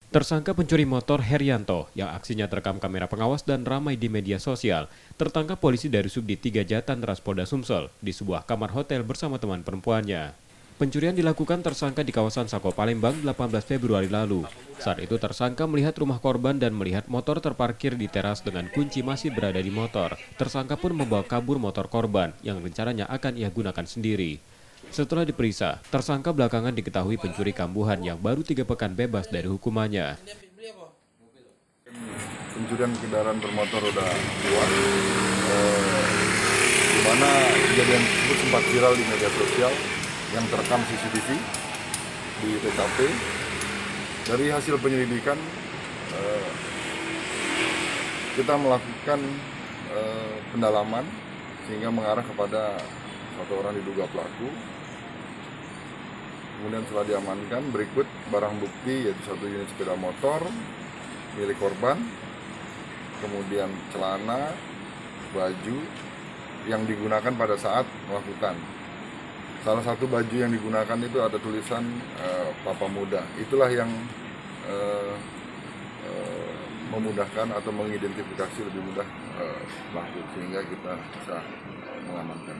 Tersangka pencuri motor Herianto yang aksinya terekam kamera pengawas dan ramai di media sosial, tertangkap polisi dari Subdit 3 Jatan Ras Polda Sumsel di sebuah kamar hotel bersama teman perempuannya. Pencurian dilakukan tersangka di kawasan Sako Palembang 18 Februari lalu. Saat itu tersangka melihat rumah korban dan melihat motor terparkir di teras dengan kunci masih berada di motor. Tersangka pun membawa kabur motor korban yang rencananya akan ia gunakan sendiri. Setelah diperiksa, tersangka belakangan diketahui pencuri kambuhan yang baru 3 pekan bebas dari hukumannya. Pencurian kendaraan bermotor udah keluar, di mana kejadian tersebut sempat viral di media sosial yang terekam CCTV di TKP. Dari hasil penyelidikan, kita melakukan pendalaman sehingga mengarah kepada satu orang diduga pelaku. Kemudian setelah diamankan, berikut barang bukti yaitu 1 unit sepeda motor milik korban, kemudian celana, baju yang digunakan pada saat melakukan. Salah satu baju yang digunakan itu ada tulisan Papa Muda. Itulah yang memudahkan atau mengidentifikasi lebih mudah pelaku sehingga kita bisa mengamankan.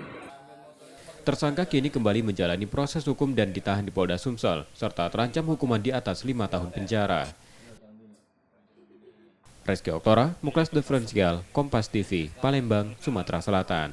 Tersangka kini kembali menjalani proses hukum dan ditahan di Polda Sumsel, serta terancam hukuman di atas 5 tahun penjara. Reski Oktora, Muklas Diferensial, Kompas TV, Palembang, Sumatera Selatan.